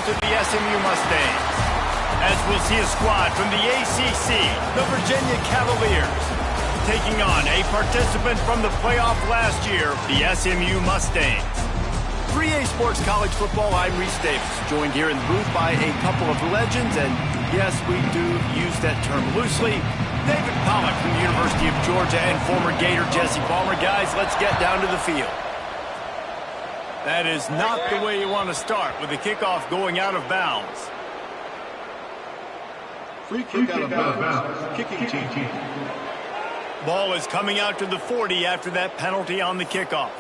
to the SMU Mustangs. As we'll see a squad from the ACC, the Virginia Cavaliers, taking on a participant from the playoff last year, the SMU Mustangs. 3A Sports College Football, I'm Reese Davis, joined here in the booth by a couple of legends, and yes, we do use that term loosely. David Pollack from the University of Georgia and former Gator Jesse Palmer. Guys, let's get down to the field. That is not the way you want to start with the kickoff going out of bounds. Free kick out of bounds. Kicking team. Ball is coming out to the 40 after that penalty on the kickoff.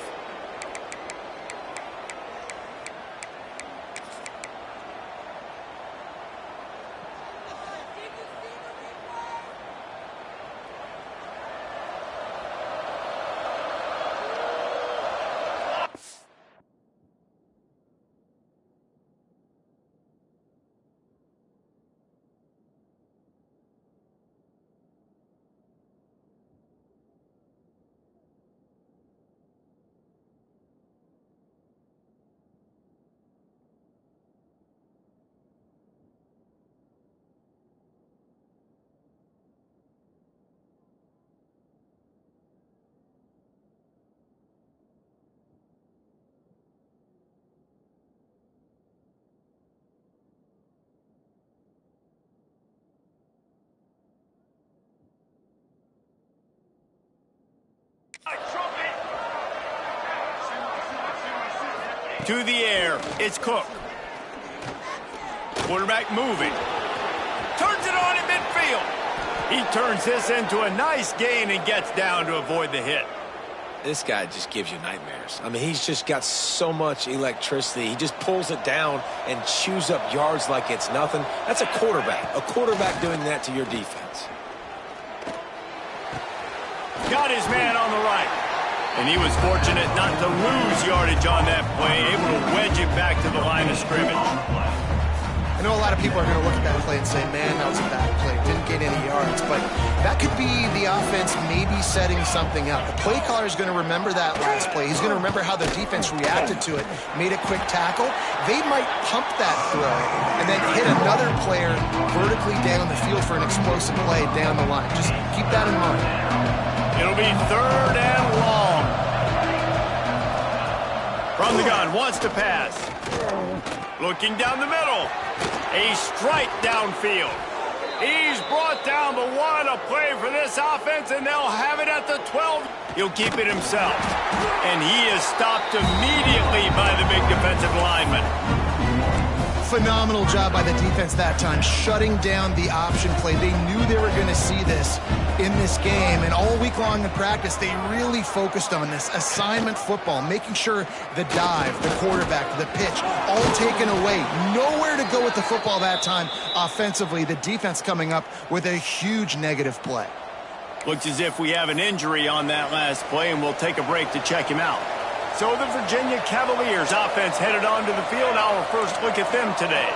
To the air, it's Cook. Quarterback moving. Turns it on in midfield. He turns this into a nice gain and gets down to avoid the hit. This guy just gives you nightmares. I mean, he's just got so much electricity. He just pulls it down and chews up yards like it's nothing. That's a quarterback. A quarterback doing that to your defense. Got his man on the right. And he was fortunate not to lose yardage on that play, able to wedge it back to the line of scrimmage. I know a lot of people are going to look at that play and say, man, that was a bad play. Didn't get any yards. But that could be the offense maybe setting something up. The play caller is going to remember that last play. He's going to remember how the defense reacted to it, made a quick tackle. They might pump that throw and then hit another player vertically down the field for an explosive play down the line. Just keep that in mind. It'll be 3rd and long. From the gun, wants to pass. Looking down the middle. A strike downfield. He's brought down, but what a play for this offense, and they'll have it at the 12. He'll keep it himself. And he is stopped immediately by the big defensive lineman. Phenomenal job by the defense that time, shutting down the option play. They knew they were going to see this in this game, and all week long in practice, they really focused on this assignment football, making sure the dive, the quarterback, the pitch, all taken away. Nowhere to go with the football that time offensively. The defense coming up with a huge negative play. Looks as if we have an injury on that last play, and we'll take a break to check him out. So the Virginia Cavaliers offense headed onto the field. Our first look at them today.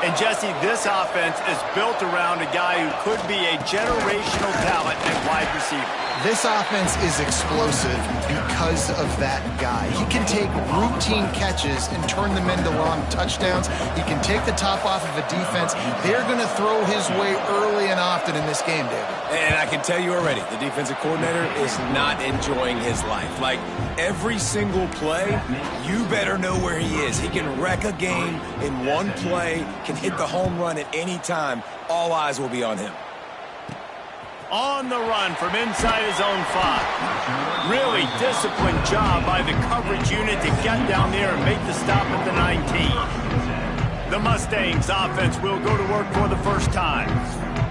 And Jesse, this offense is built around a guy who could be a generational talent at wide receiver. This offense is explosive because of that guy. He can take routine catches and turn them into long touchdowns. He can take the top off of a defense. They're going to throw his way early and often in this game, David. And I can tell you already, the defensive coordinator is not enjoying his life. Like, every single play, you better know where he is. He can wreck a game in one play, can hit the home run at any time. All eyes will be on him. On the run from inside his own 5. Really disciplined job by the coverage unit to get down there and make the stop at the 19. The Mustangs offense will go to work for the first time.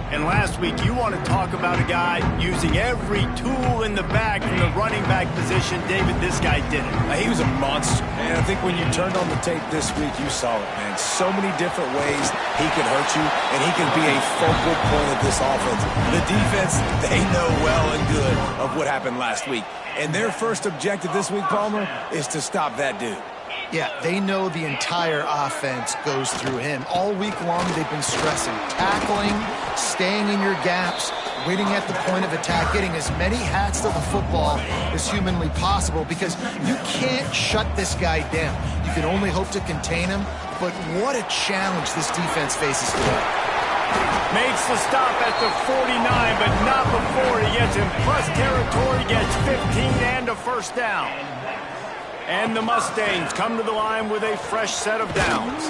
And last week, you want to talk about a guy using every tool in the bag from the running back position. David, this guy did it. He was a monster. And I think when you turned on the tape this week, you saw it, man. So many different ways he can hurt you, and he can be a focal point of this offense. The defense, they know well and good of what happened last week. And their first objective this week, Palmer, is to stop that dude. Yeah, they know the entire offense goes through him. All week long, they've been stressing tackling, staying in your gaps, waiting at the point of attack, getting as many hats to the football as humanly possible, because you can't shut this guy down. You can only hope to contain him, but what a challenge this defense faces today. Makes the stop at the 49, but not before he gets in plus territory, gets 15 and a first down. And the Mustangs come to the line with a fresh set of downs.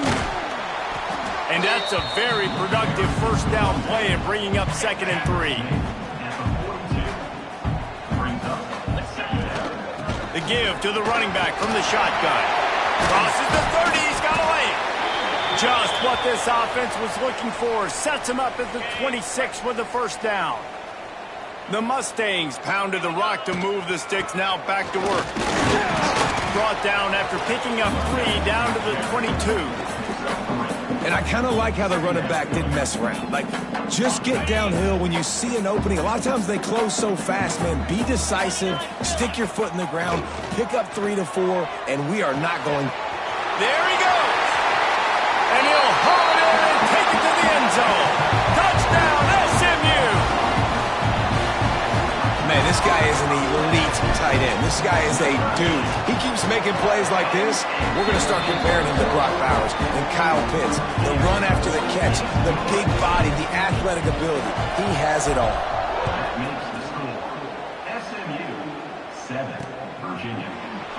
And that's a very productive first down play in bringing up 2nd and 3. The give to the running back from the shotgun. Crosses the 30, he's got a lane. Just what this offense was looking for. Sets him up at the 26 with the first down. The Mustangs pounded the rock to move the sticks, now back to work. Brought down after picking up 3 down to the 22. And I kind of like how the running back didn't mess around. Like, just get downhill when you see an opening. A lot of times they close so fast, man. Be decisive, stick your foot in the ground, pick up 3 to 4, and we are not going. There he goes. And he'll haul it in and take it to the end zone. Touchdown, SMU. Man, this guy is an elite tight end. This guy is a dude. He keeps making plays like this. We're going to start comparing him to Brock Bowers and Kyle Pitts. The run after the catch, the big body, the athletic ability. He has it all. SMU 7, Virginia.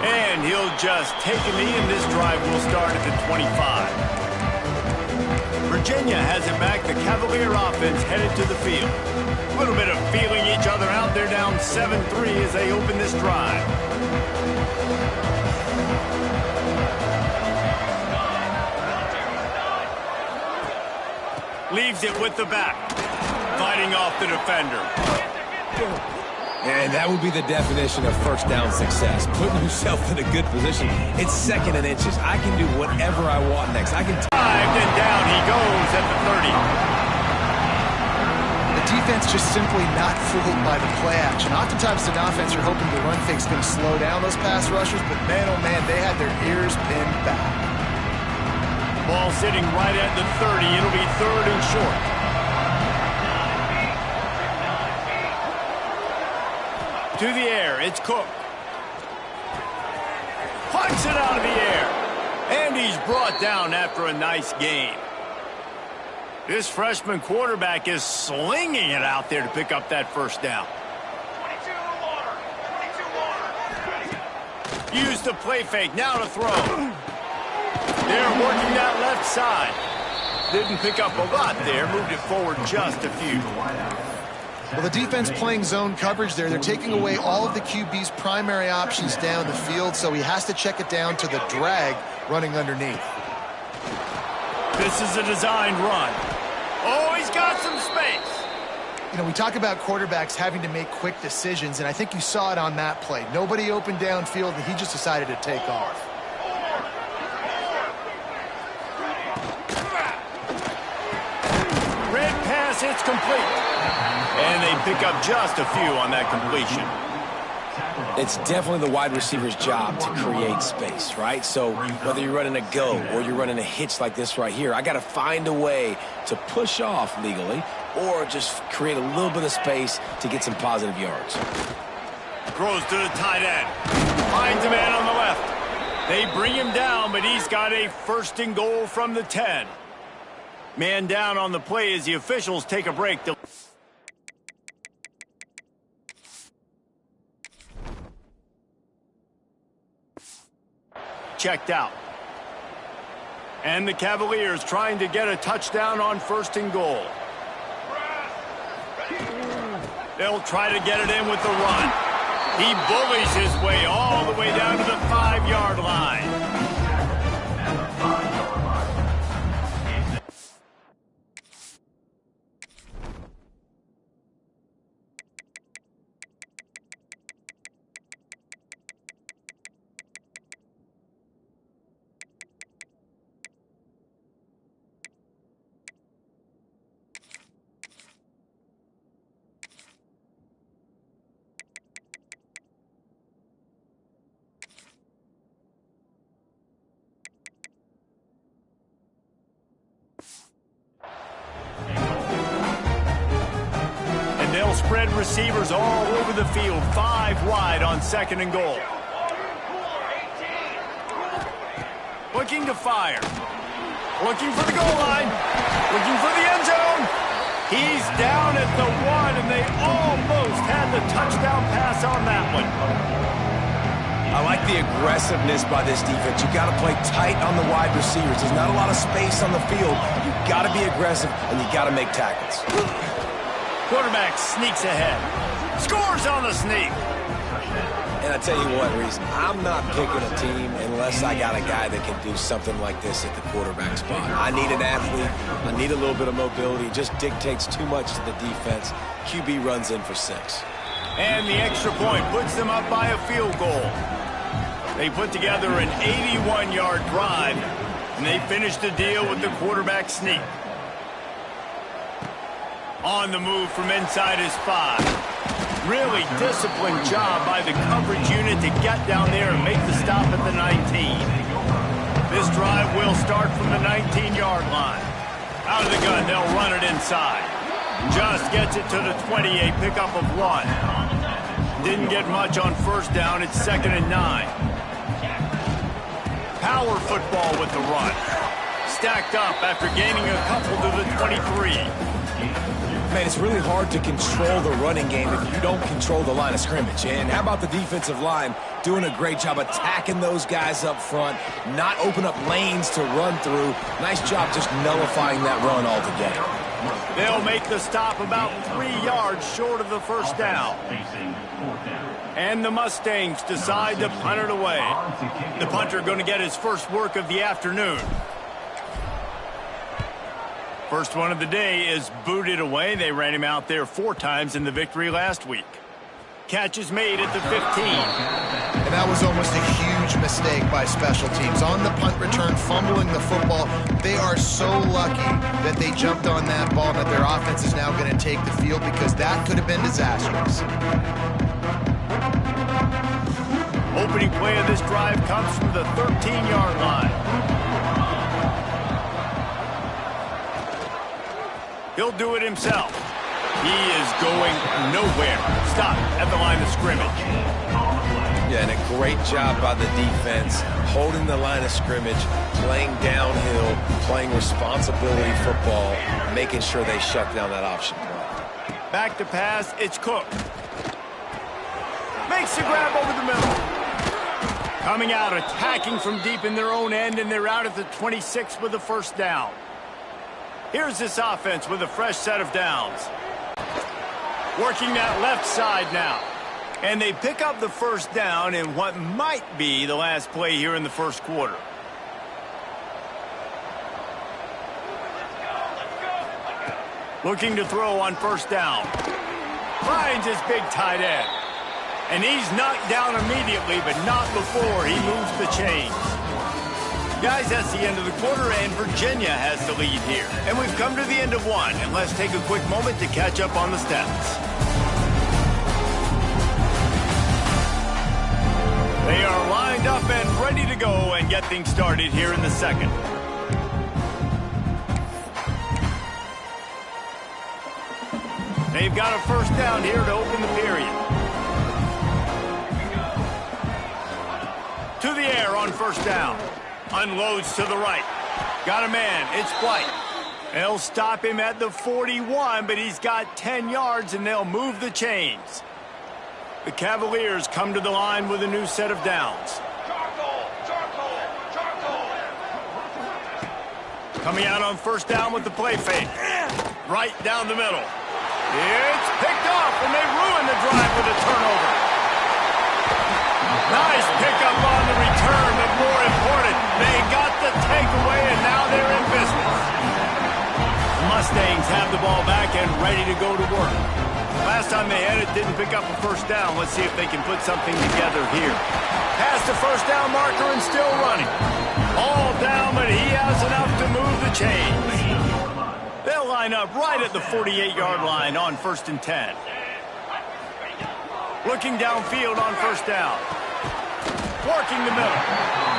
And he'll just take a knee, and this drive will start at the 25. Virginia has it back. The Cavalier offense headed to the field. A little bit of feeling each other out. They're down 7-3 as they open this drive. Leaves it with the back. Fighting off the defender. And that would be the definition of first down success. Putting yourself in a good position. It's 2nd and inches. I can do whatever I want next. I can and down he goes at the 30. The defense just simply not fooled by the play action. Oftentimes an offense you're hoping the run fake's going to slow down those pass rushers, but man, oh man, they had their ears pinned back. Ball sitting right at the 30. It'll be 3rd and short. To the air, it's Cook. Punts it out of the air. And he's brought down after a nice gain. This freshman quarterback is slinging it out there to pick up that first down. 22 water. Use the play fake, now to throw. They're working that left side. Didn't pick up a lot there, moved it forward just a few. Well, the defense playing zone coverage there. They're taking away all of the QB's primary options down the field, so he has to check it down to the drag running underneath. This is a designed run. Oh, he's got some space. You know, we talk about quarterbacks having to make quick decisions, and I think you saw it on that play. Nobody opened downfield, and he just decided to take off. Red pass, it's complete. And they pick up just a few on that completion. It's definitely the wide receiver's job to create space, right? So whether you're running a go or you're running a hitch like this right here, I got to find a way to push off legally or just create a little bit of space to get some positive yards. Throws to the tight end. Finds a man on the left. They bring him down, but he's got a 1st and goal from the 10. Man down on the play as the officials take a break. Checked out. And the Cavaliers trying to get a touchdown on 1st and goal. They'll try to get it in with the run. He bullies his way all the way down to the 5-yard line. They'll spread receivers all over the field, 5 wide on 2nd and goal. Looking to fire. Looking for the goal line. Looking for the end zone. He's down at the 1, and they almost had the touchdown pass on that one. I like the aggressiveness by this defense. You got to play tight on the wide receivers. There's not a lot of space on the field. You got to be aggressive, and you got to make tackles. Quarterback sneaks ahead. Scores on the sneak. And I tell you what, Reese, I'm not picking a team unless I got a guy that can do something like this at the quarterback spot. I need an athlete. I need a little bit of mobility. It just dictates too much to the defense. QB runs in for 6. And the extra point puts them up by a field goal. They put together an 81-yard drive, and they finish the deal with the quarterback sneak. On the move from inside his 5. Really disciplined job by the coverage unit to get down there and make the stop at the 19. This drive will start from the 19-yard line. Out of the gun, they'll run it inside. Just gets it to the 28, pickup of 1. Didn't get much on first down. It's 2nd and 9. Power football with the run. Stacked up after gaining a couple to the 23. Man, it's really hard to control the running game if you don't control the line of scrimmage. And how about the defensive line doing a great job attacking those guys up front, not open up lanes to run through. Nice job just nullifying that run altogether. They'll make the stop about 3 yards short of the first down. And the Mustangs decide to punt it away. The punter going to get his first work of the afternoon. First one of the day is booted away. They ran him out there 4 times in the victory last week. Catch is made at the 15. And that was almost a huge mistake by special teams. On the punt return, fumbling the football. They are so lucky that they jumped on that ball, that their offense is now going to take the field, because that could have been disastrous. Opening play of this drive comes from the 13-yard line. He'll do it himself. He is going nowhere. Stop at the line of scrimmage. Yeah, and a great job by the defense, holding the line of scrimmage, playing downhill, playing responsibility football, making sure they shut down that option play. Back to pass, it's Cook. Makes the grab over the middle. Coming out, attacking from deep in their own end, and they're out at the 26 with the first down. Here's this offense with a fresh set of downs. Working that left side now. And they pick up the first down in what might be the last play here in the first quarter. Looking to throw on first down. Finds his big tight end. And he's knocked down immediately, but not before he moves the chains. Guys, that's the end of the quarter, and Virginia has the lead here. And we've come to the end of one, and let's take a quick moment to catch up on the stats. They are lined up and ready to go and get things started here in the second. They've got a first down here to open the period. To the air on first down. Unloads to the right. Got a man. It's White. They'll stop him at the 41, but he's got 10 yards, and they'll move the chains. The Cavaliers come to the line with a new set of downs. Coming out on first down with the play fake. Right down the middle. It's picked off, and they ruin the drive with a turnover. Nice pickup on the return, but more important, they got the takeaway, and now they're in business. The Mustangs have the ball back and ready to go to work. Last time they had it, didn't pick up a first down. Let's see if they can put something together here. Past the first down marker and still running. All down, but he has enough to move the chains. They'll line up right at the 48-yard line on 1st and 10. Looking downfield on first down. Working the middle.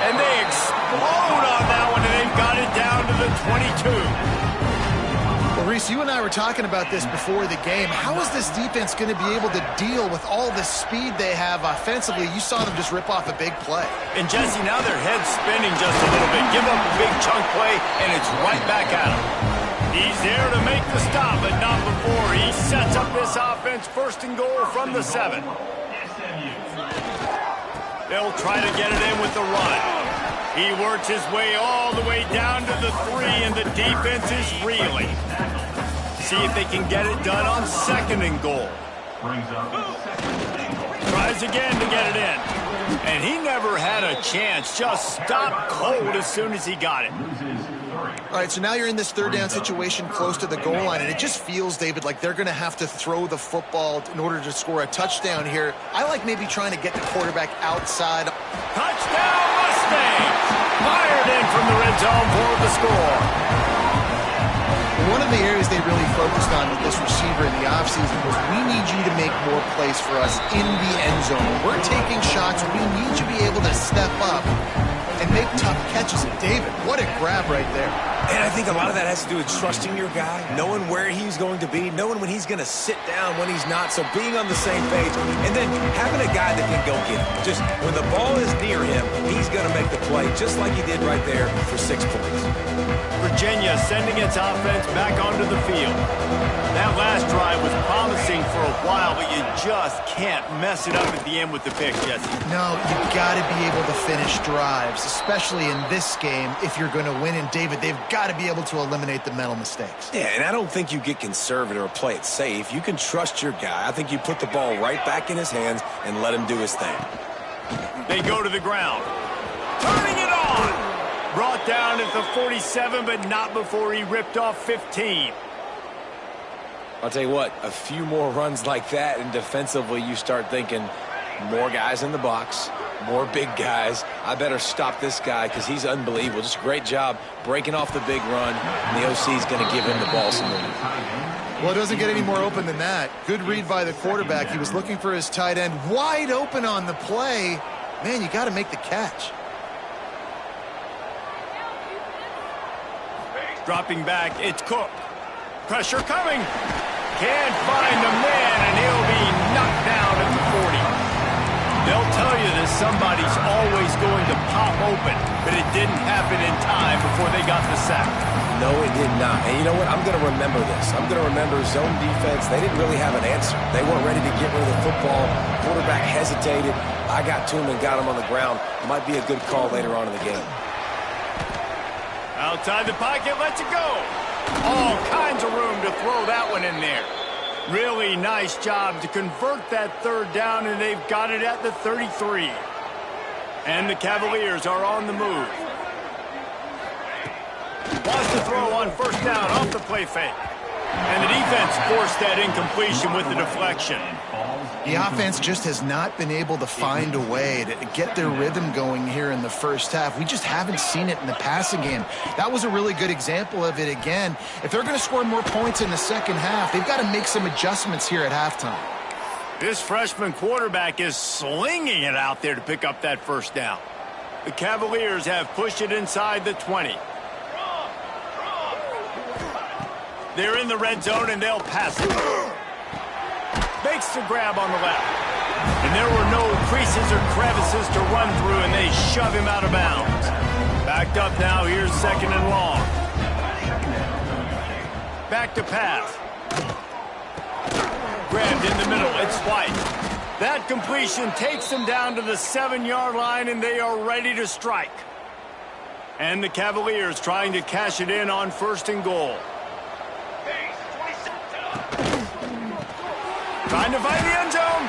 And they explode on that one, and they've got it down to the 22. Well, Reese, you and I were talking about this before the game. How is this defense going to be able to deal with all the speed they have offensively? You saw them just rip off a big play. And Jesse, now their head's spinning just a little bit. Give up a big chunk play, and it's right back at him. He's there to make the stop, but not before. He sets up this offense first and goal from the 7. They'll try to get it in with the run. He works his way all the way down to the 3, and the defense is reeling. See if they can get it done on second and goal. Tries again to get it in. And he never had a chance. Just stopped cold as soon as he got it. All right, so now you're in this third down situation close to the goal line, and it just feels, David, like they're going to have to throw the football in order to score a touchdown here. I like maybe trying to get the quarterback outside. Touchdown, Mustangs! Fired in from the red zone for the score. One of the areas they really focused on with this receiver in the offseason was we need you to make more plays for us in the end zone. When we're taking shots, we need you to be able to step up and make tough catches. And David, what a grab right there. And I think a lot of that has to do with trusting your guy, knowing where he's going to be, knowing when he's going to sit down, when he's not. So being on the same page, and then having a guy that can go get him. Just when the ball is near him, he's going to make the play, just like he did right there for 6 points. Virginia sending its offense back onto the field. That last drive was promising for a while, but you just can't mess it up at the end with the pick, Jesse. No, you've got to be able to finish drives, especially in this game if you're going to win. And David, they've got to be able to eliminate the mental mistakes. Yeah, and I don't think you get conservative or play it safe. You can trust your guy. I think you put the ball right back in his hands and let him do his thing. They go to the ground. Turning it on! Brought down at the 47, but not before he ripped off 15. I'll tell you what, a few more runs like that, and defensively you start thinking more guys in the box, more big guys. I better stop this guy because he's unbelievable. Just a great job breaking off the big run, and the OC's going to give him the ball some more. Well, it doesn't get any more open than that. Good read by the quarterback. He was looking for his tight end wide open on the play. Man, you got to make the catch. Dropping back, it's Cook. Pressure coming. Can't find the man, and he'll be knocked down at the 40. They'll tell you that somebody's always going to pop open, but it didn't happen in time before they got the sack. No, it did not. And you know what? I'm going to remember this. I'm going to remember zone defense. They didn't really have an answer. They weren't ready to get rid of the football. Quarterback hesitated. I got to him and got him on the ground. Might be a good call later on in the game. Outside the pocket, lets it go. All kinds of room to throw that one in there. Really nice job to convert that third down, and they've got it at the 33. And the Cavaliers are on the move. Wants to throw on first down off the play fake. And the defense forced that incompletion with the deflection. The offense just has not been able to find a way to get their rhythm going here in the first half. We just haven't seen it in the passing game. That was a really good example of it again. If they're going to score more points in the second half, they've got to make some adjustments here at halftime. This freshman quarterback is slinging it out there to pick up that first down. The Cavaliers have pushed it inside the 20. They're in the red zone, and they'll pass it. Makes the grab on the left. And there were no creases or crevices to run through, and they shove him out of bounds. Backed up now, here's second and long. Back to pass. Grabbed in the middle, it's White. That completion takes them down to the 7-yard line, and they are ready to strike. And the Cavaliers trying to cash it in on first and goal. Trying to find the end zone.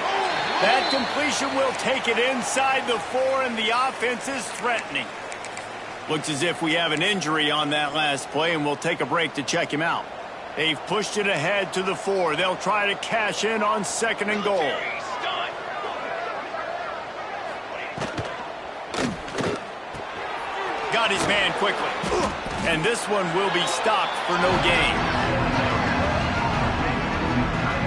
That completion will take it inside the 4, and the offense is threatening. Looks as if we have an injury on that last play, and we'll take a break to check him out. They've pushed it ahead to the 4. They'll try to cash in on second and goal. Got his man quickly. And this one will be stopped for no gain.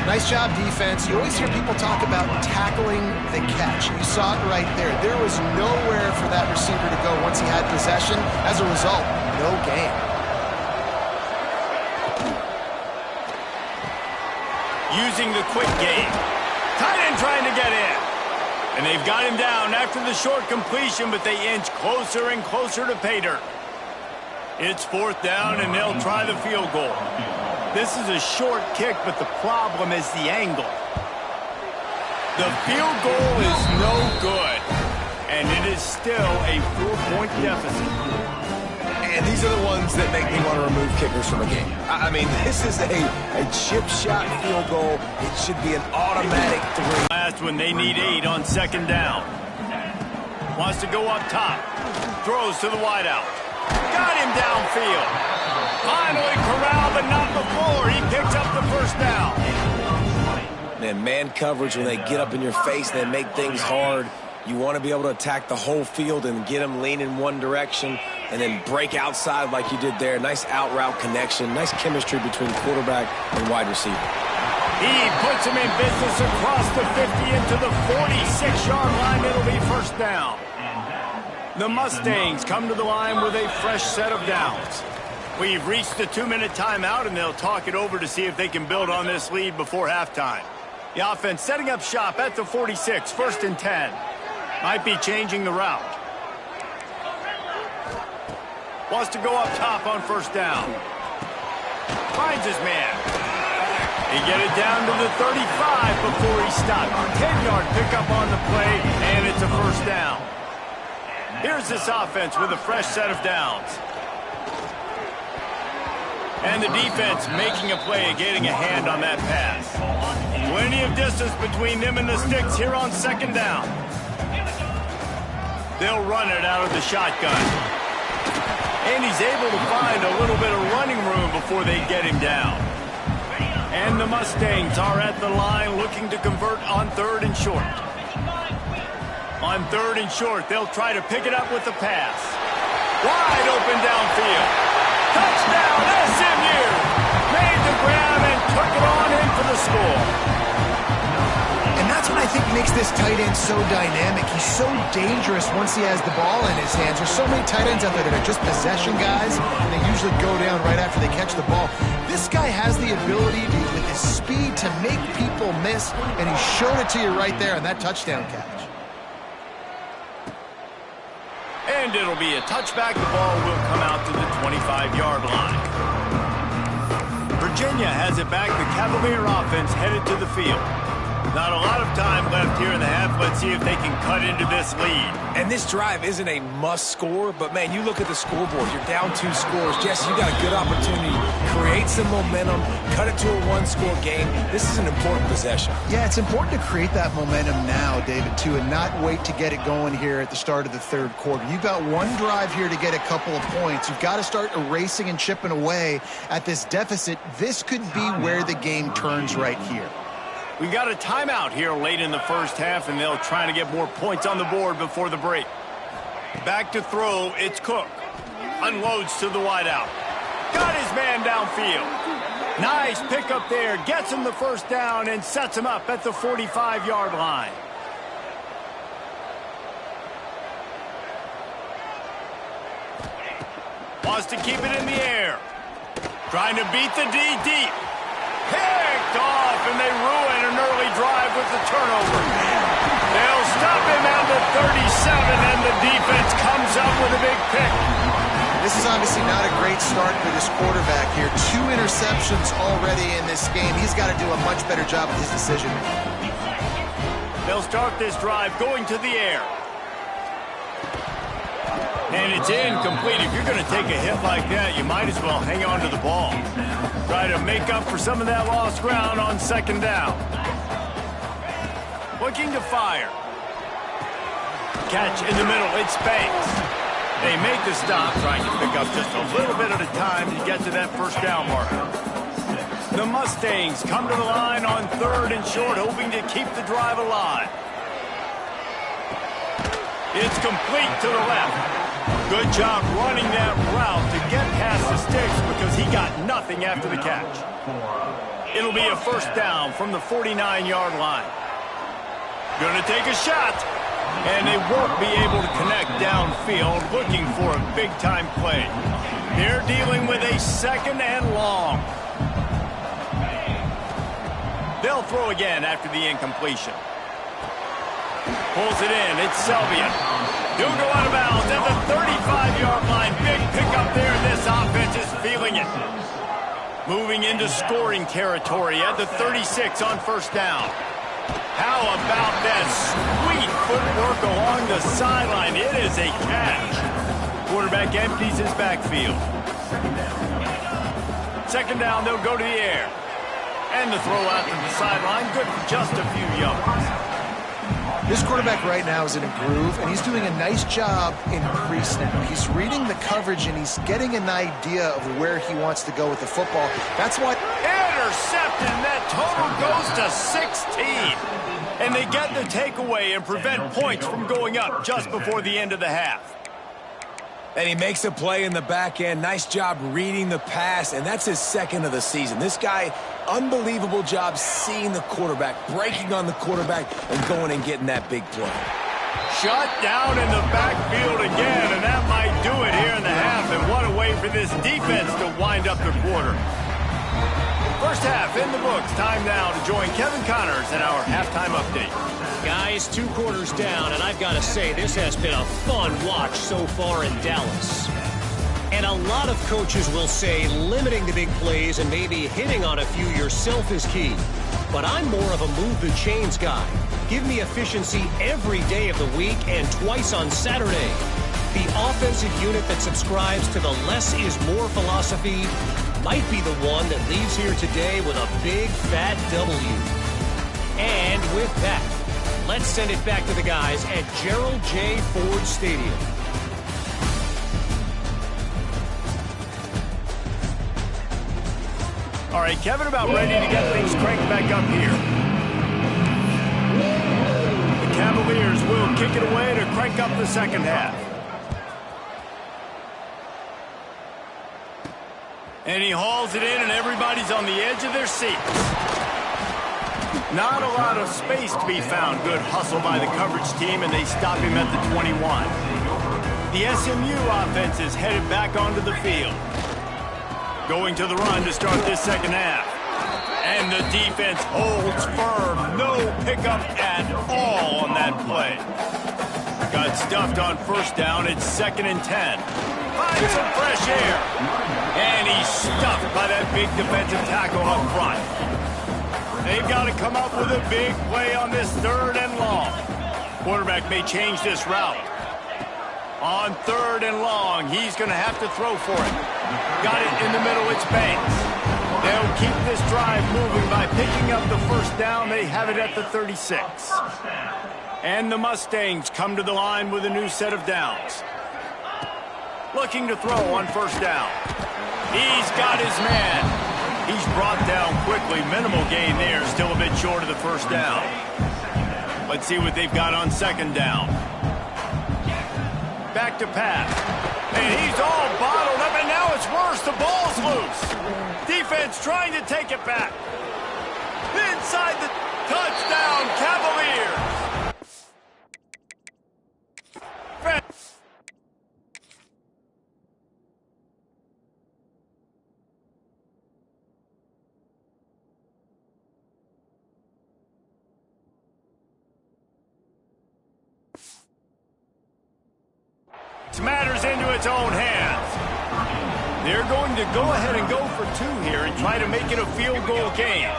Nice job, defense. You always hear people talk about tackling the catch. You saw it right there. There was nowhere for that receiver to go once he had possession. As a result, no gain. using the quick game. Tight end trying to get in. And they've got him down after the short completion, but they inch closer and closer to pay dirt. It's 4th down, and they'll try the field goal. This is a short kick, but the problem is the angle. The field goal is no good, and it is still a 4-point deficit. And these are the ones that make me want to remove kickers from a game. I mean, this is a chip shot field goal. It should be an automatic 3. Last when they need 8 on 2nd down. Wants to go up top. Throws to the wideout. Got him downfield. Finally corralled, but not before. He picks up the 1st down. Man coverage, when they get up in your face, they make things hard. You want to be able to attack the whole field and get them leaning one direction and then break outside like you did there. Nice out route connection. Nice chemistry between quarterback and wide receiver. He puts him in business across the 50 into the 46-yard line. It'll be 1st down. The Mustangs come to the line with a fresh set of downs. We've reached the 2-minute timeout, and they'll talk it over to see if they can build on this lead before halftime. The offense setting up shop at the 46, 1st and 10. Might be changing the route. Wants to go up top on 1st down. Finds his man. He get it down to the 35 before he stopped. 10-yard pickup on the play, and it's a 1st down. Here's this offense with a fresh set of downs. And the defense making a play and getting a hand on that pass. Plenty of distance between them and the sticks here on 2nd down. They'll run it out of the shotgun. And he's able to find a little bit of running room before they get him down. And the Mustangs are at the line looking to convert on 3rd and short. On 3rd and short, they'll try to pick it up with the pass. Wide open downfield. Touchdown, SMU! Made the grab and took it on in for the score. And that's what I think makes this tight end so dynamic. He's so dangerous once he has the ball in his hands. There's so many tight ends out there that are just possession guys, and they usually go down right after they catch the ball. This guy has the ability to, with his speed, to make people miss, and he showed it to you right there on that touchdown catch. And it'll be a touchback. The ball will come out to the 25-yard line. Virginia has it back. The Cavalier offense headed to the field. Not a lot of time left here in the half. Let's see if they can cut into this lead. And this drive isn't a must score, but man, you look at the scoreboard. You're down 2 scores. Jesse, you got a good opportunity. Create some momentum. Cut it to a 1-score game. This is an important possession. Yeah, it's important to create that momentum now, David, too, and not wait to get it going here at the start of the 3rd quarter. You've got one drive here to get a couple of points. You've got to start erasing and chipping away at this deficit. This could be where the game turns right here. We got a timeout here late in the 1st half, and they'll try to get more points on the board before the break. Back to throw, it's Cook. Unloads to the wideout. Got his man downfield. Nice pickup there. Gets him the 1st down and sets him up at the 45-yard line. Wants to keep it in the air. Trying to beat the D deep. Picked off, and they ruin an early drive with the turnover. They'll stop him at the 37, and the defense comes up with a big pick. This is obviously not a great start for this quarterback here. 2 interceptions already in this game. He's got to do a much better job with his decision. They'll start this drive going to the air. And it's incomplete. If you're going to take a hit like that, you might as well hang on to the ball. Try to make up for some of that lost ground on 2nd down. Looking to fire. Catch in the middle. It's Banks. They make the stop, trying to pick up just a little bit at a time to get to that 1st down marker. The Mustangs come to the line on 3rd and short, hoping to keep the drive alive. It's complete to the left. Good job running that route to get past the sticks because he got nothing after the catch. It'll be a 1st down from the 49-yard line. Gonna take a shot, and they won't be able to connect downfield, looking for a big-time play. They're dealing with a 2nd and long. They'll They'll throw again after the incompletion. Pulls it in. It's Selvian. He'll go out of bounds at the 35-yard line. Big pickup there, and this offense is feeling it. Moving into scoring territory at the 36 on first down. How about that sweet footwork along the sideline? It is a catch. Quarterback empties his backfield. Second down, they'll go to the air. And the throw out to the sideline, good for just a few yards. This quarterback right now is in a groove, and he's doing a nice job in pre-snap. He's reading the coverage, and he's getting an idea of where he wants to go with the football. That's why... Intercepted, and that total goes to 16. And they get the takeaway and prevent points from going up just before the end of the half. And he makes a play in the back end. Nice job reading the pass, and that's his second of the season. This guy, unbelievable job seeing the quarterback, breaking on the quarterback, and going and getting that big play. Shut down in the backfield again, and that might do it here in the half. And what a way for this defense to wind up the quarter. First half in the books. Time now to join Kevin Connors in our halftime update. Guys, 2 quarters down, and I've got to say, this has been a fun watch so far in Dallas. And a lot of coaches will say limiting the big plays and maybe hitting on a few yourself is key. But I'm more of a move the chains guy. Give me efficiency every day of the week and twice on Saturday. The offensive unit that subscribes to the less is more philosophy might be the one that leaves here today with a big fat W. And with that, let's send it back to the guys at Gerald J. Ford Stadium. All right, Kevin, about ready to get things cranked back up here. The Cavaliers will kick it away to crank up the second half. And he hauls it in, and everybody's on the edge of their seats. Not a lot of space to be found. Good hustle by the coverage team, and they stop him at the 21. The SMU offense is headed back onto the field. Going to the run to start this second half. And the defense holds firm. No pickup at all on that play. Got stuffed on first down. It's 2nd and 10. Finds some fresh air. And he's stuffed by that big defensive tackle up front. They've got to come up with a big play on this 3rd and long. Quarterback may change this route. On 3rd and long, he's going to have to throw for it. Got it in the middle, it's Banks. They'll keep this drive moving by picking up the first down. They have it at the 36. And the Mustangs come to the line with a new set of downs. Looking to throw on first down. He's got his man. He's brought down quickly. Minimal gain there. Still a bit short of the first down. Let's see what they've got on second down. Back to pass. And he's all bottled up, and now it's worse. The ball's loose. Defense trying to take it back. Inside the touchdown, Cavaliers. Matters into its own hands. They're going to go ahead and go for 2 here and try to make it a field goal game.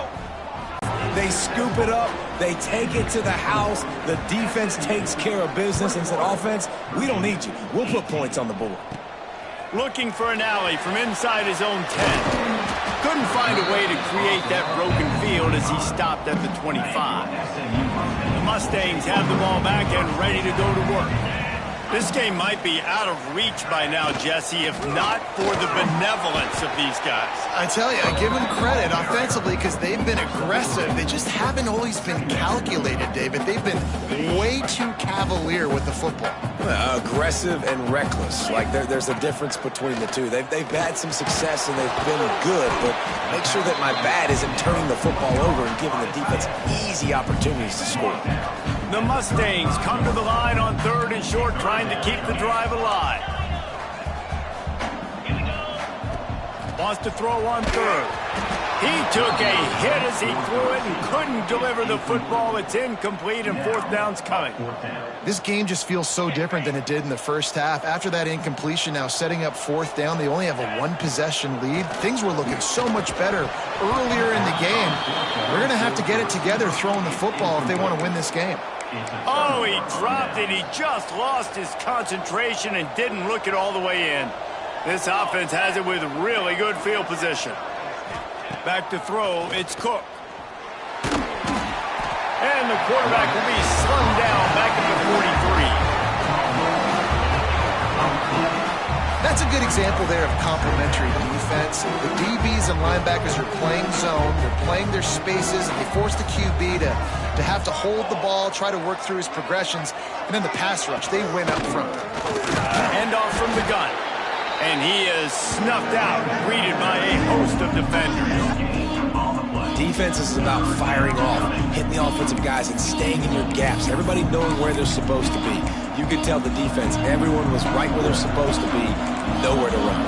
They scoop it up. They take it to the house. The defense takes care of business and said, offense, we don't need you. We'll put points on the board. Looking for an alley from inside his own 10. Couldn't find a way to create that broken field as he stopped at the 25. The Mustangs have the ball back and ready to go to work. This game might be out of reach by now, Jesse, if not for the benevolence of these guys. I tell you, I give them credit offensively because they've been aggressive. They just haven't always been calculated, David. They've been way too cavalier with the football. Aggressive and reckless. Like there's a difference between the two. They've had some success and they've been good, but make sure that my bad isn't turning the football over and giving the defense easy opportunities to score. The Mustangs come to the line on 3rd and short, trying to keep the drive alive. Wants to throw on third. He took a hit as he threw it and couldn't deliver the football. It's incomplete and fourth down's coming. This game just feels so different than it did in the first half. After that incompletion, now setting up fourth down, they only have a one-possession lead. Things were looking so much better earlier in the game. They're going to have to get it together throwing the football if they want to win this game. Oh, he dropped it. He just lost his concentration and didn't look it all the way in. This offense has it with really good field position. Back to throw, it's Cook. And the quarterback will be slung down back at the 43. That's a good example there of complementary defense. The DBs and linebackers are playing zone, they're playing their spaces, and they force the QB to have to hold the ball, try to work through his progressions, and then the pass rush, they win up front. Handoff from the gun. And he is snuffed out, greeted by a host of defenders. Defense is about firing off, hitting the offensive guys and staying in your gaps. Everybody knowing where they're supposed to be. You could tell the defense, everyone was right where they're supposed to be, nowhere to run.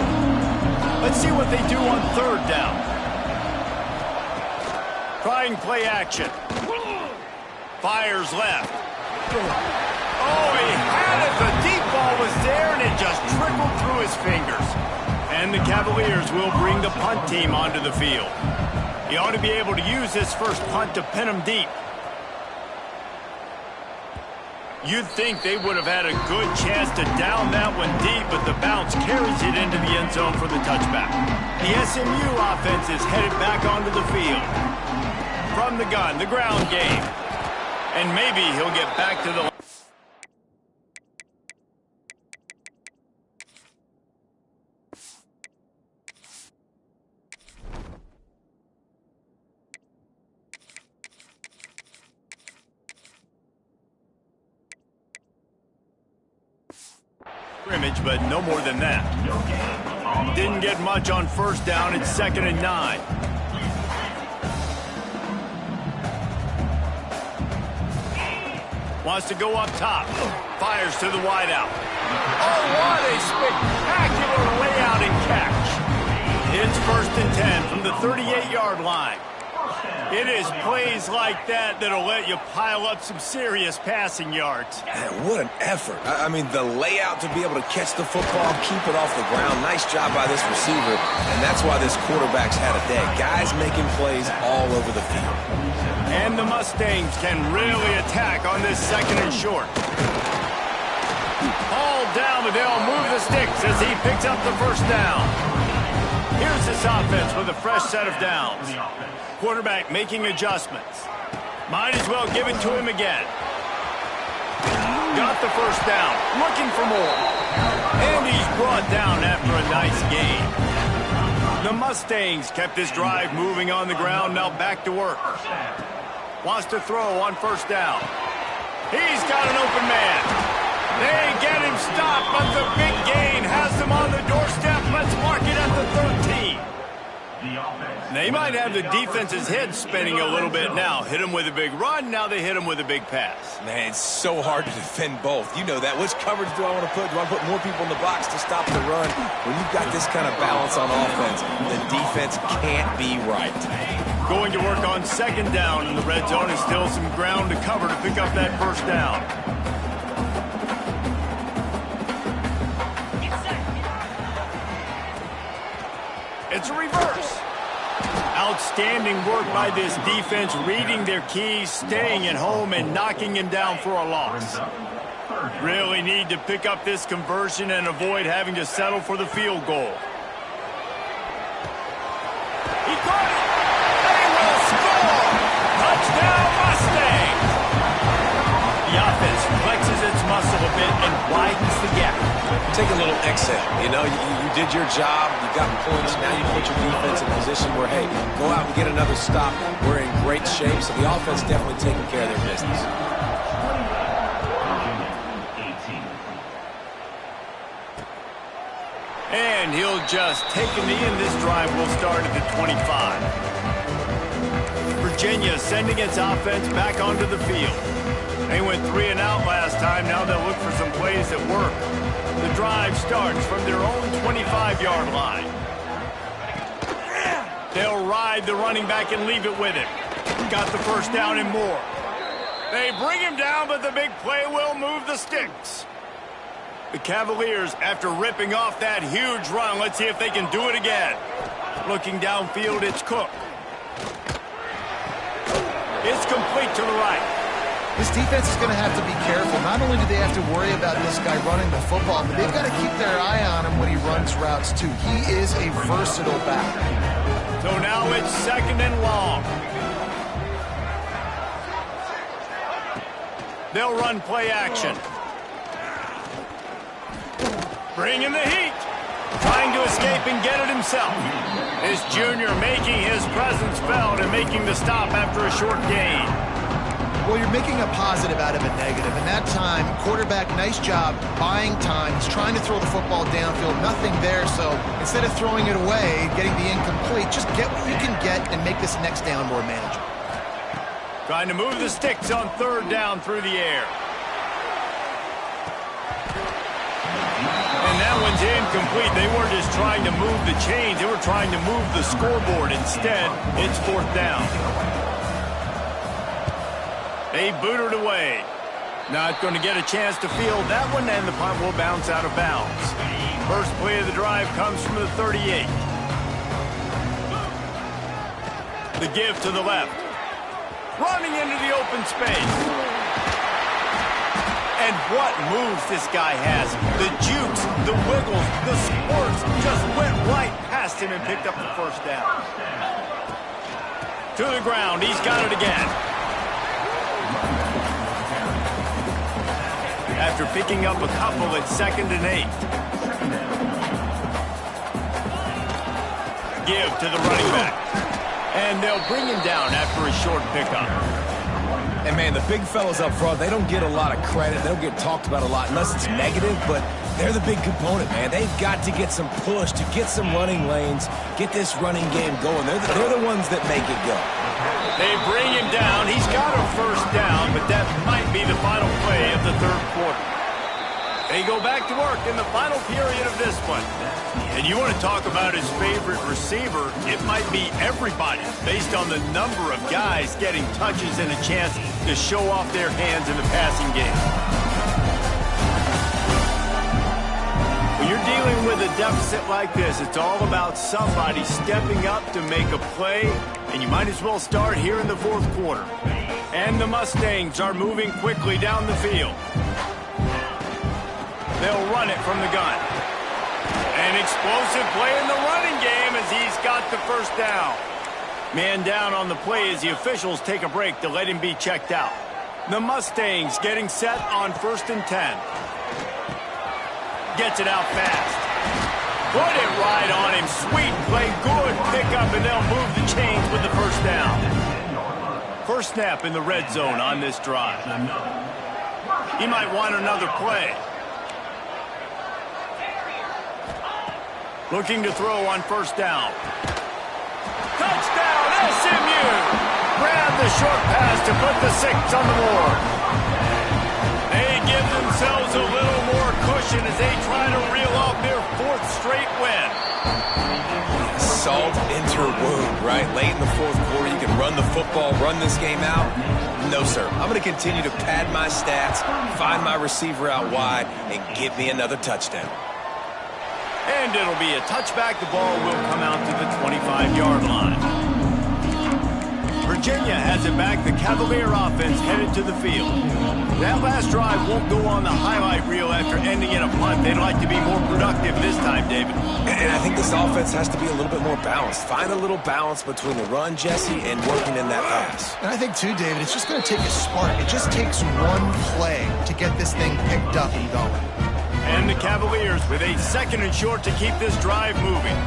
Let's see what they do on third down. Trying play action. Fires left. Oh, he had it. The deep ball was there, and it just trickled through his fingers. And the Cavaliers will bring the punt team onto the field. He ought to be able to use this first punt to pin him deep. You'd think they would have had a good chance to down that one deep, but the bounce carries it into the end zone for the touchback. The SMU offense is headed back onto the field. From the gun, the ground game. And maybe he'll get back to the... scrimmage, but no more than that. Didn't get much on first down. It's 2nd and 9. Wants to go up top. Fires to the wideout. Oh, what a spectacular layout and catch. It's 1st and 10 from the 38-yard line. It is plays like that that'll let you pile up some serious passing yards. Man, what an effort. I mean, the layout to be able to catch the football, keep it off the ground. Nice job by this receiver, and that's why this quarterback's had a day. Guys making plays all over the field. And the Mustangs can really attack on this 2nd and short. Hauled down, but they'll move the sticks as he picks up the first down. Here's this offense with a fresh set of downs. Quarterback making adjustments. Might as well give it to him again. Got the first down. Looking for more. And he's brought down after a nice game. The Mustangs kept this drive moving on the ground. Now back to work. Wants to throw on first down. He's got an open man. They get him stopped, but the big gain has them on the doorstep. Let's mark it at the 13. They might have the defense's head spinning a little bit now. Hit him with a big run, now they hit him with a big pass. Man, it's so hard to defend both. You know that. Which coverage do I want to put? Do I put more people in the box to stop the run? When you've got this kind of balance on offense, the defense can't be right. Going to work on 2nd down in the red zone, and still some ground to cover to pick up that first down. It's a reverse. Outstanding work by this defense, reading their keys, staying at home, and knocking him down for a loss. Really need to pick up this conversion and avoid having to settle for the field goal. He caught it! They will score! Touchdown, Mustangs! The offense flexes its muscle a bit and widens the gap. Take a little exhale. You know, you did your job. You got points. Now you put your defense in a position where, hey, go out and get another stop. We're in great shape. So the offense definitely taking care of their business. And he'll just take a knee, and this drive will start at the 25. Virginia sending its offense back onto the field. They went 3 and out last time. Now they'll look for some plays that work. The drive starts from their own 25-yard line. They'll ride the running back and leave it with him. Got the first down and more. They bring him down, but the big play will move the sticks. The Cavaliers, after ripping off that huge run, let's see if they can do it again. Looking downfield, it's Cook. It's complete to the right. This defense is going to have to be careful. Not only do they have to worry about this guy running the football, but they've got to keep their eye on him when he runs routes, too. He is a versatile back. So now it's 2nd and long. They'll run play action. Bring in the heat. Trying to escape and get it himself. This junior making his presence felt and making the stop after a short gain. Well, you're making a positive out of a negative. And that time, quarterback, nice job buying time. He's trying to throw the football downfield. Nothing there, so instead of throwing it away, getting the incomplete, just get what you can get and make this next down more manageable. Trying to move the sticks on 3rd down through the air. And that one's incomplete. They weren't just trying to move the chains. They were trying to move the scoreboard. Instead, it's 4th down. They boot it away. Not going to get a chance to field that one, and the punt will bounce out of bounds. First play of the drive comes from the 38. The give to the left. Running into the open space. And what moves this guy has. The jukes, the wiggles, the squirts just went right past him and picked up the first down. To the ground, he's got it again. After picking up a couple at 2nd and 8. Give to the running back. And they'll bring him down after a short pickup. And, man, the big fellas up front, they don't get a lot of credit. They don't get talked about a lot unless it's negative, but they're the big component, man. They've got to get some push, to get some running lanes, get this running game going. They're the ones that make it go. They bring him down. He's got a first down, but that might be the final play of the 3rd quarter. They go back to work in the final period of this one. And you want to talk about his favorite receiver, it might be everybody, based on the number of guys getting touches and a chance to show off their hands in the passing game. When you're dealing with a deficit like this, it's all about somebody stepping up to make a play, and you might as well start here in the 4th quarter. And the Mustangs are moving quickly down the field. They'll run it from the gun. An explosive play in the running game as he's got the first down. Man down on the play as the officials take a break to let him be checked out. The Mustangs getting set on 1st and 10. Gets it out fast. Put it right on him. Sweet play, good pickup, and they'll move the chains with the first down. First snap in the red zone on this drive. He might want another play. Looking to throw on 1st down. Touchdown, SMU! Grab the short pass to put the 6 on the board. They give themselves a little more cushion as they try to reel off their 4th straight win. Salt into her wound, right? Late in the 4th quarter, you can run the football, run this game out. No, sir. I'm going to continue to pad my stats, find my receiver out wide, and give me another touchdown. And it'll be a touchback. The ball will come out to the 25-yard line. Virginia has it back. The Cavalier offense headed to the field. That last drive won't go on the highlight reel after ending in a punt. They'd like to be more productive this time, David. And I think this offense has to be a little bit more balanced. Find a little balance between the run, Jesse, and working in that pass. And I think, too, David, it's just going to take a spark. It just takes one play to get this thing picked up and going. And the Cavaliers with a 2nd and short to keep this drive moving.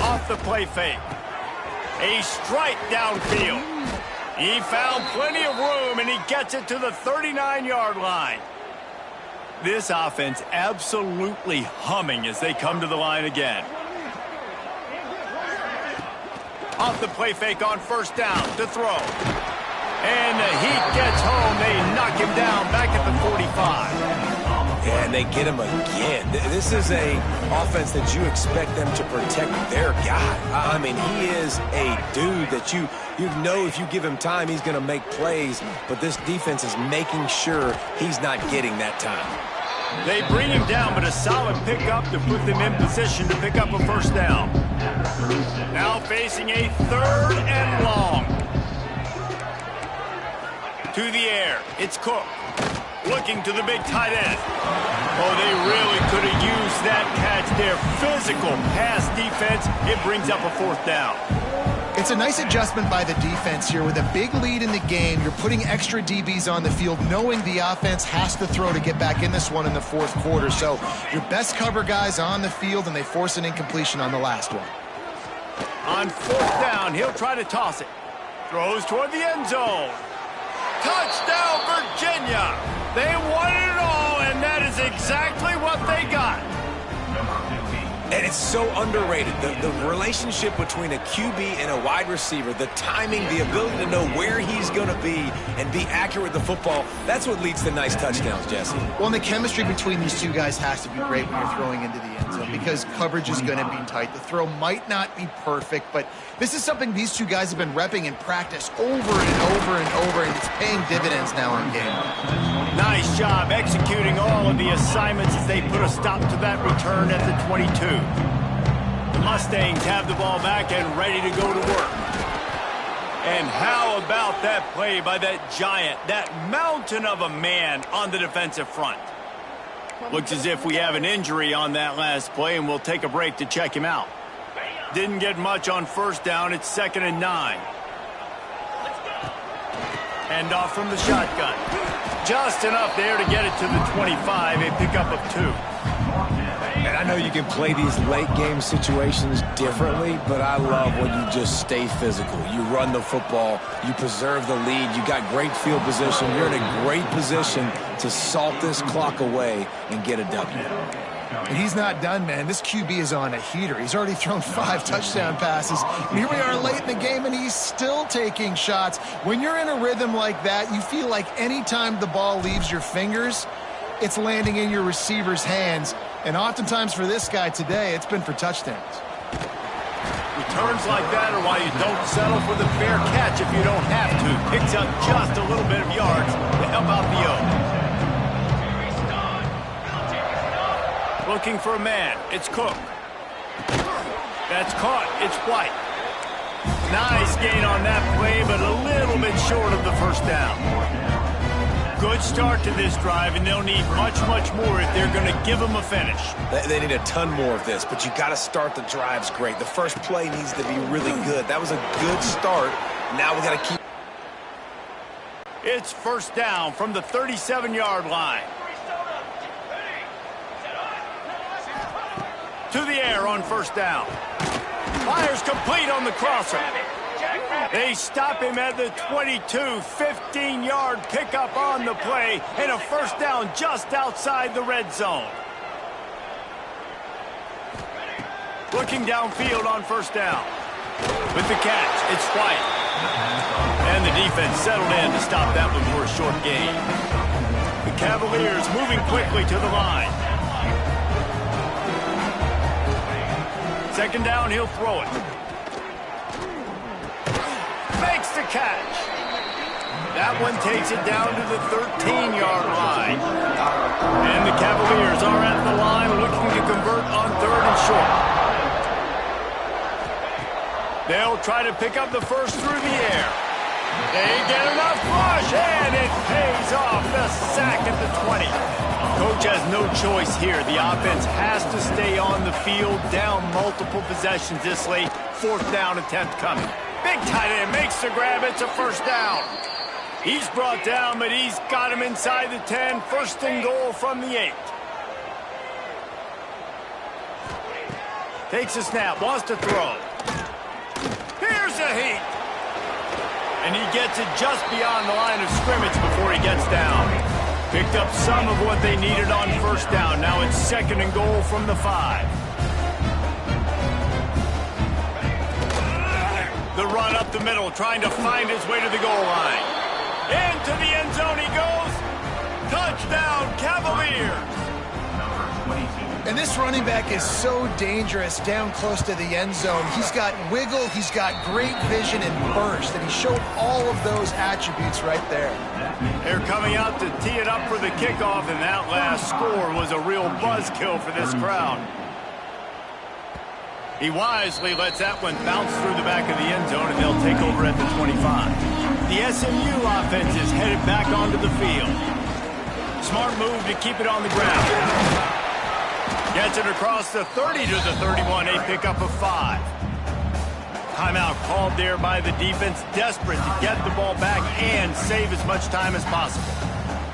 Off the play fake. A strike downfield. He found plenty of room, and he gets it to the 39-yard line. This offense absolutely humming as they come to the line again. Off the play fake on 1st down to throw. And the heat gets home. They knock him down back at the 45. Yeah, and they get him again. This is a offense that you expect them to protect their guy. I mean, he is a dude that you know if you give him time, he's going to make plays, but this defense is making sure he's not getting that time. They bring him down, but a solid pickup to put them in position to pick up a first down. Now facing a 3rd and long. To the air, it's Cook. Looking to the big tight end. Oh, they really could have used that catch there. Physical pass defense. It brings up a 4th down. It's a nice adjustment by the defense here. With a big lead in the game, you're putting extra DBs on the field, knowing the offense has to throw to get back in this one in the 4th quarter. So your best cover guys on the field, and they force an incompletion on the last one. On 4th down, he'll try to toss it. Throws toward the end zone. Touchdown, Virginia! They wanted it all, and that is exactly what they got. And it's so underrated. The relationship between a QB and a wide receiver, the timing, the ability to know where he's going to be and be accurate with the football, that's what leads to nice touchdowns, Jesse. Well, and the chemistry between these two guys has to be great when you're throwing into the end zone because coverage is going to be tight. The throw might not be perfect, but this is something these two guys have been repping in practice over and over and over, and it's paying dividends now in game. Nice job executing all of the assignments as they put a stop to that return at the 22. The Mustangs have the ball back and ready to go to work. And how about that play by that giant, that mountain of a man on the defensive front? Looks as if we have an injury on that last play, and we'll take a break to check him out. Didn't get much on 1st down. It's 2nd and 9. Hand off from the shotgun. Just enough there to get it to the 25, a pickup of 2. And I know you can play these late game situations differently, but I love when you just stay physical. You run the football, you preserve the lead, you got great field position, you're in a great position to salt this clock away and get a W. And he's not done, man. This QB is on a heater. He's already thrown 5 touchdown passes. And here we are late in the game, and he's still taking shots. When you're in a rhythm like that, you feel like any time the ball leaves your fingers, it's landing in your receiver's hands. And oftentimes for this guy today, it's been for touchdowns. Returns like that are why you don't settle for the fair catch if you don't have to. Picks up just a little bit of yards to help out the O. Looking for a man. It's Cook. That's caught. It's White. Nice gain on that play, but a little bit short of the 1st down. Good start to this drive, and they'll need much, much more if they're going to give them a finish. They need a ton more of this, but you got to start the drives great. The first play needs to be really good. That was a good start. Now we got to keep. It's 1st down from the 37-yard line. To the air on 1st down. Fires complete on the crosser. They stop him at the 22, 15-yard pickup on the play, and a 1st down just outside the red zone. Looking downfield on 1st down. With the catch, it's White. And the defense settled in to stop that one for a short gain. The Cavaliers moving quickly to the line. 2nd down, he'll throw it. Makes the catch. That one takes it down to the 13-yard line. And the Cavaliers are at the line looking to convert on 3rd and short. They'll try to pick up the first through the air. They get enough push, and it pays off. The sack at the 20. Coach has no choice here. The offense has to stay on the field, down multiple possessions this late. 4th down attempt coming. Big tight end makes the grab. It's a 1st down. He's brought down, but he's got him inside the 10. 1st and goal from the 8. Takes a snap, wants to throw. Here's a heat. And he gets it just beyond the line of scrimmage before he gets down. Picked up some of what they needed on 1st down. Now it's 2nd and goal from the 5. The run up the middle, trying to find his way to the goal line. Into the end zone he goes. Touchdown, Cavaliers. And this running back is so dangerous down close to the end zone. He's got wiggle, he's got great vision and burst, and he showed all of those attributes right there. They're coming out to tee it up for the kickoff, and that last score was a real buzzkill for this crowd. He wisely lets that one bounce through the back of the end zone, and they'll take over at the 25. The SMU offense is headed back onto the field. Smart move to keep it on the ground. Gets it across the 30 to the 31, a pickup of 5. Timeout called there by the defense, desperate to get the ball back and save as much time as possible.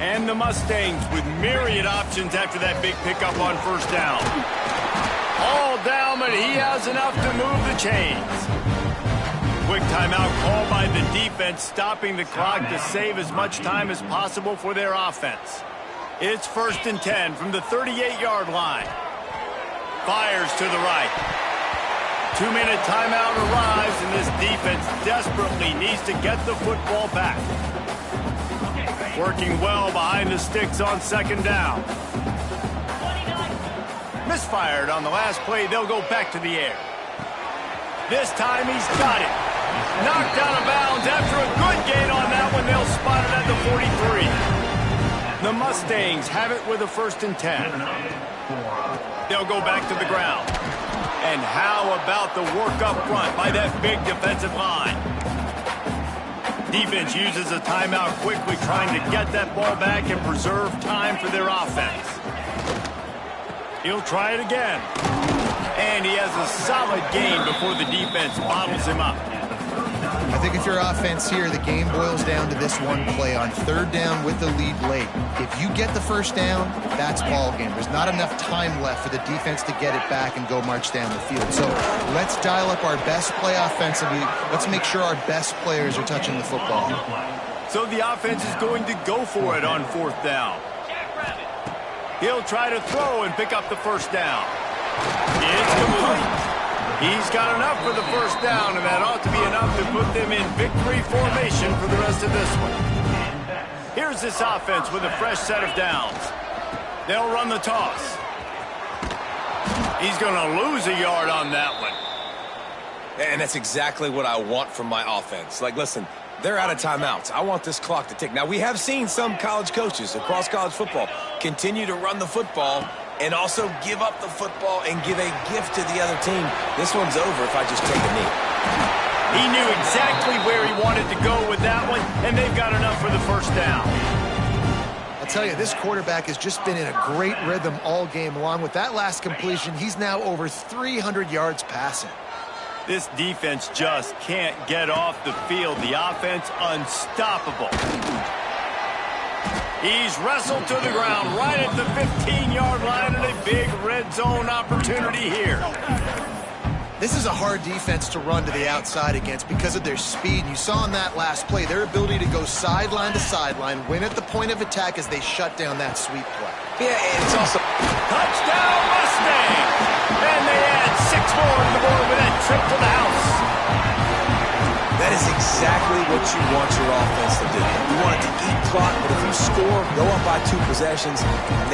And the Mustangs with myriad options after that big pickup on first down. All down, but he has enough to move the chains. Quick timeout called by the defense, stopping the clock to save as much time as possible for their offense. It's 1st and 10 from the 38-yard line. Fires to the right. 2-minute timeout arrives, and this defense desperately needs to get the football back. Working well behind the sticks on 2nd down. Misfired on the last play. They'll go back to the air. This time he's got it. Knocked out of bounds after a good gain on that one. They'll spot it at the 43. The Mustangs have it with a 1st and 10. They'll go back to the ground. And how about the work up front by that big defensive line? Defense uses a timeout quickly, trying to get that ball back and preserve time for their offense. He'll try it again. And he has a solid gain before the defense bottles him up. I think if you're offense here, the game boils down to this one play on 3rd down with the lead late. If you get the 1st down, that's ball game. There's not enough time left for the defense to get it back and go march down the field. So let's dial up our best play offensively. Let's make sure our best players are touching the football. So the offense is going to go for it on 4th down. He'll try to throw and pick up the 1st down. It's complete. He's got enough for the 1st down, and that ought to be enough to put them in victory formation for the rest of this one. Here's this offense with a fresh set of downs. They'll run the toss. He's going to lose a yard on that one. And that's exactly what I want from my offense. Like, listen, they're out of timeouts. I want this clock to tick. Now, we have seen some college coaches across college football continue to run the football and also give up the football and give a gift to the other team. This one's over if I just take a knee. He knew exactly where he wanted to go with that one, and they've got enough for the 1st down. I'll tell you, this quarterback has just been in a great rhythm all game long. With that last completion, he's now over 300 yards passing. This defense just can't get off the field. The offense unstoppable. He's wrestled to the ground right at the 15-yard line, and a big red zone opportunity here. This is a hard defense to run to the outside against because of their speed. You saw in that last play their ability to go sideline to sideline, win at the point of attack as they shut down that sweep play. Yeah, and it's also... Touchdown, Mustang! And they add 6 more to the board with that trip to the house. That is exactly what you want your offense to do. You want it to eat clock, but if you score, go up by 2 possessions,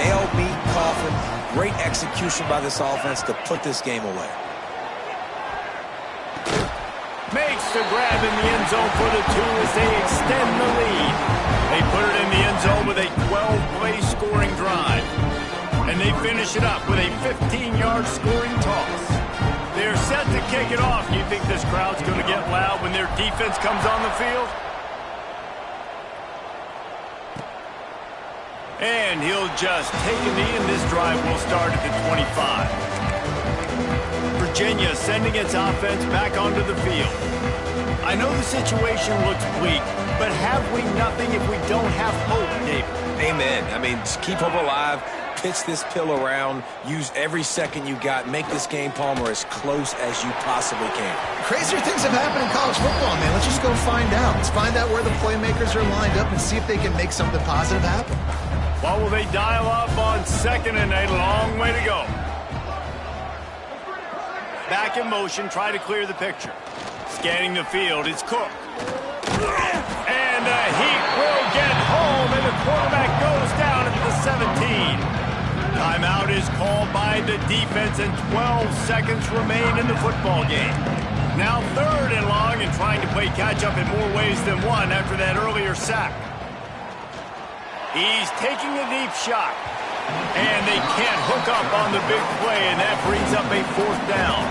nail, meet, coffin. Great execution by this offense to put this game away. Makes the grab in the end zone for the 2 as they extend the lead. They put it in the end zone with a 12-play scoring drive. And they finish it up with a 15-yard scoring toss. They're set to kick it off. You think this crowd's going to get loud when their defense comes on the field? And he'll just take a knee, and this drive will start at the 25. Virginia sending its offense back onto the field. I know the situation looks bleak, but have we nothing if we don't have hope, David? Amen. I mean, just keep hope alive. Pitch this pill around, use every second you got, make this game, Palmer, as close as you possibly can. Crazier things have happened in college football, man. Let's just go find out. Let's find out where the playmakers are lined up and see if they can make something positive happen. What will they dial up on 2nd and a long way to go? Back in motion, try to clear the picture. Scanning the field, it's Cook. And he will get home, and the quarterback goes down at the 17. Timeout is called by the defense, and 12 seconds remain in the football game. Now 3rd and long, and trying to play catch-up in more ways than one after that earlier sack. He's taking a deep shot, and they can't hook up on the big play, and that brings up a 4th down.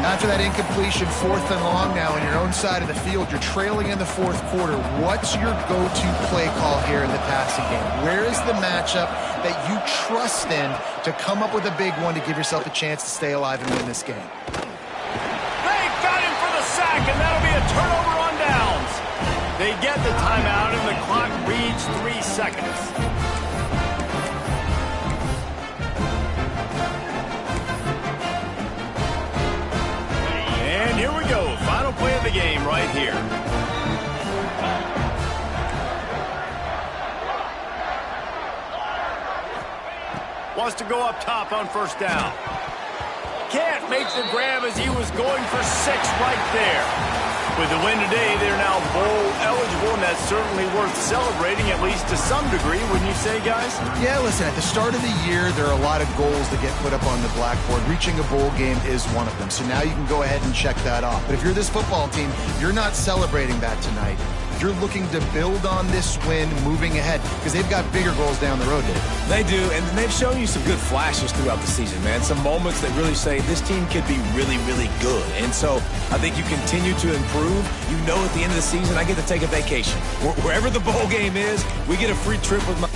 After that incompletion, 4th and long now on your own side of the field, you're trailing in the 4th quarter. What's your go-to play call here in the passing game? Where is the matchup that you trust in to come up with a big one to give yourself a chance to stay alive and win this game? They got him for the sack, and that'll be a turnover on downs. They get the timeout, and the clock reads 3 seconds. And here we go. Final play of the game right here. Wants to go up top on 1st down. Can't make the grab as he was going for 6 right there. With the win today, they're now bowl eligible, and that's certainly worth celebrating, at least to some degree, wouldn't you say, guys? Yeah, listen, at the start of the year, there are a lot of goals that get put up on the blackboard. Reaching a bowl game is one of them, so now you can go ahead and check that off. But if you're this football team, you're not celebrating that tonight. You're looking to build on this win moving ahead because they've got bigger goals down the road, Dave. They do, and they've shown you some good flashes throughout the season, man. Some moments that really say this team could be really, really good. And so I think you continue to improve. You know at the end of the season, I get to take a vacation. Wherever the bowl game is, we get a free trip with my...